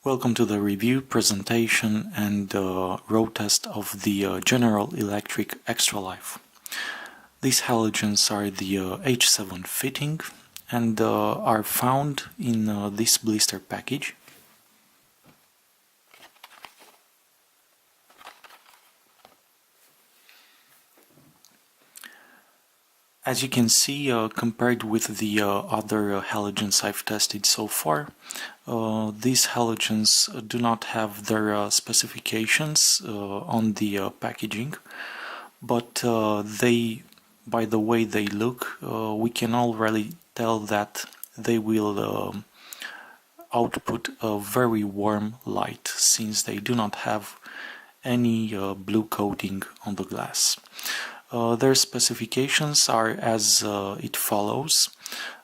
Welcome to the review, presentation and road test of the General Electric Extra Life. These halogens are the H7 fitting and are found in this blister package. As you can see, compared with the other halogens I've tested so far, these halogens do not have their specifications on the packaging, but by the way they look, we can already tell that they will output a very warm light, since they do not have any blue coating on the glass. Their specifications are as it follows.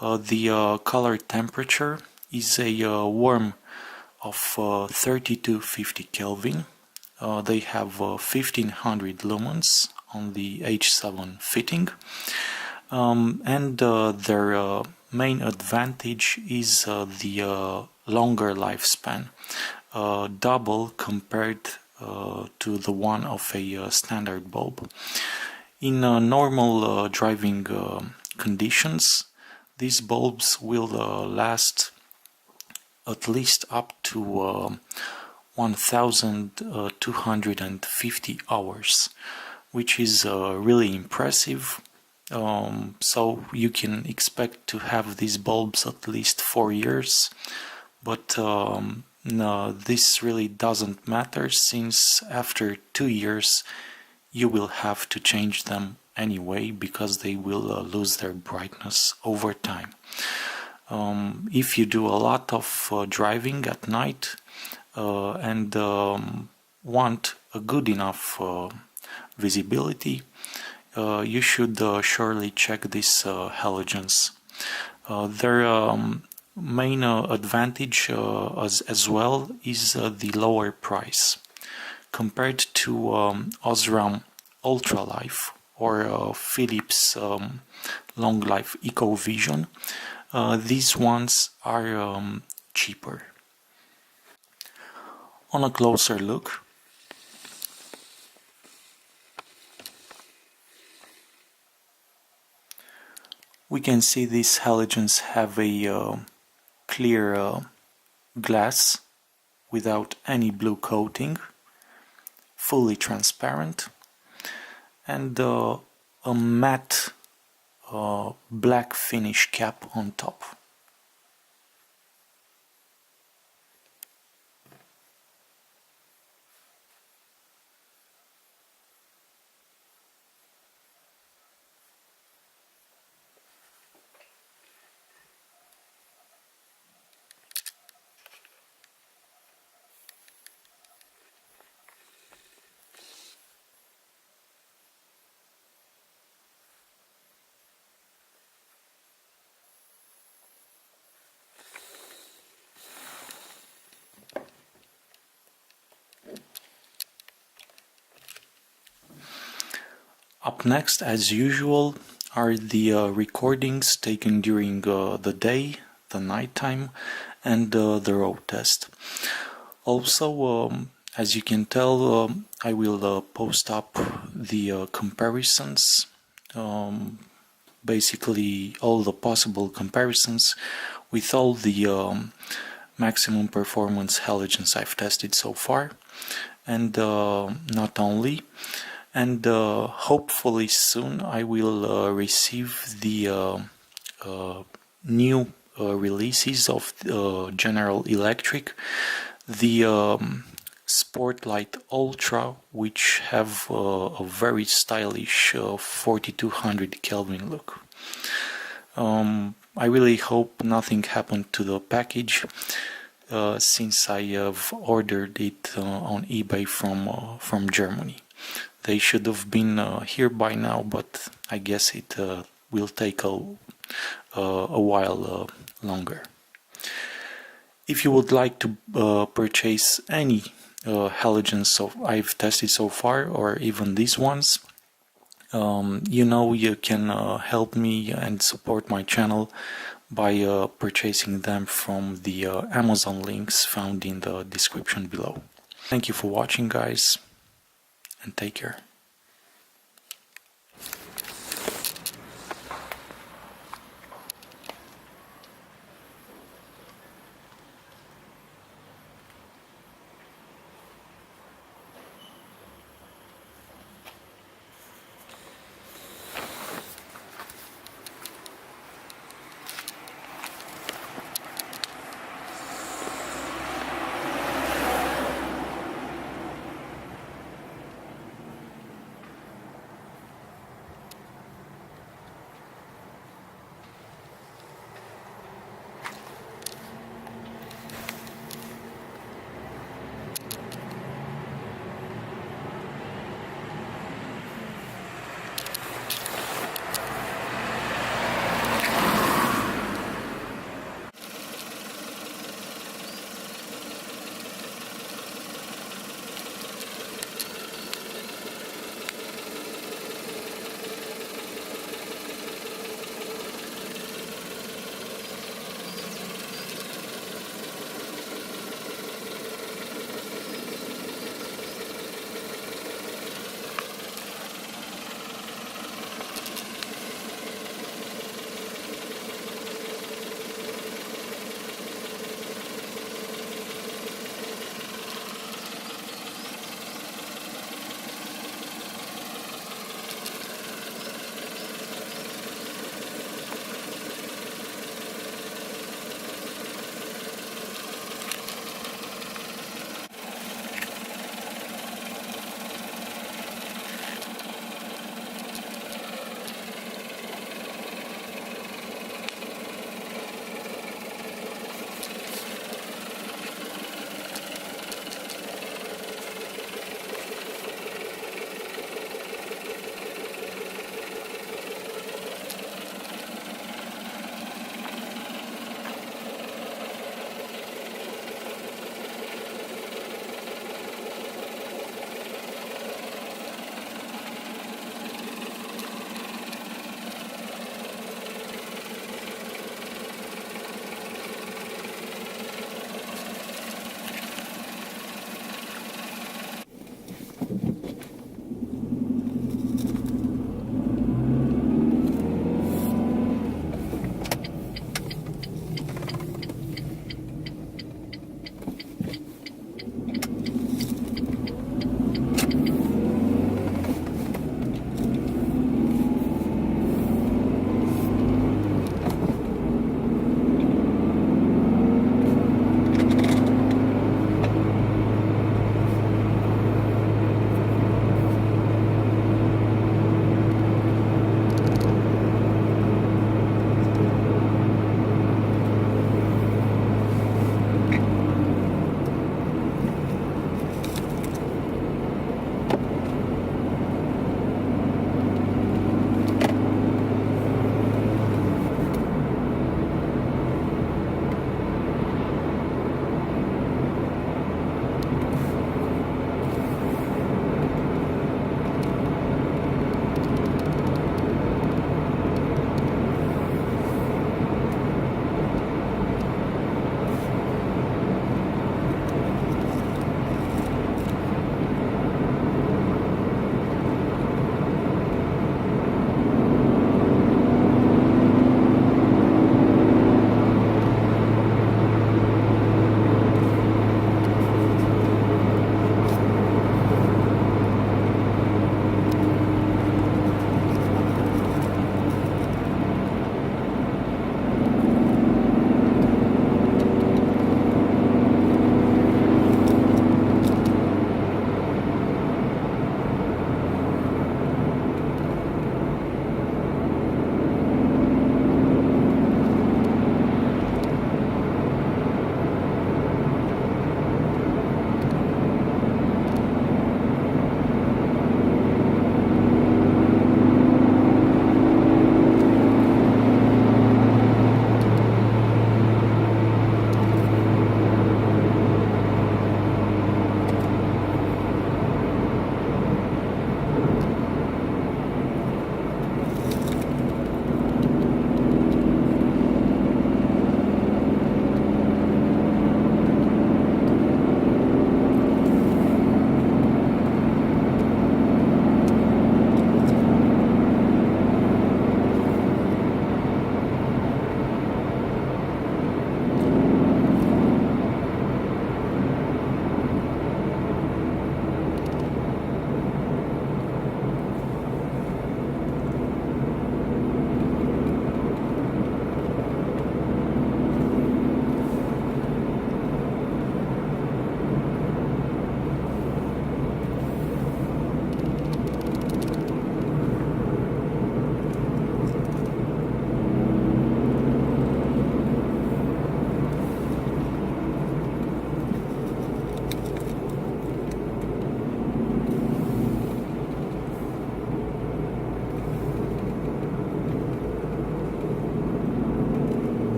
The color temperature is a warm of 30 to 50 Kelvin. They have 1500 lumens on the H7 fitting, and their main advantage is the longer lifespan, double compared to the one of a standard bulb. In normal driving conditions, these bulbs will last at least up to 1250 hours, which is really impressive. So you can expect to have these bulbs at least 4 years, but no, this really doesn't matter, since after 2 years you will have to change them anyway, because they will lose their brightness over time. If you do a lot of driving at night and want a good enough visibility, you should surely check these halogens. Their main advantage as well is the lower price. Compared to Osram Ultralife or Philips Long Life EcoVision, these ones are cheaper. On a closer look, we can see these halogens have a clear glass without any blue coating, fully transparent, and a matte black finish cap on top. Up next, as usual, are the recordings taken during the day, the nighttime, and the road test. Also, as you can tell, I will post up the comparisons, basically all the possible comparisons with all the maximum performance halogens I've tested so far, and not only. And hopefully soon I will receive the new releases of General Electric, the Sportlight Ultra, which have a very stylish 4200 Kelvin look. I really hope nothing happened to the package, since I have ordered it on eBay from Germany. They should have been here by now, but I guess it will take a while longer. If you would like to purchase any halogens I've tested so far, or even these ones, you can help me and support my channel by purchasing them from the Amazon links found in the description below. Thank you for watching, guys, and take care.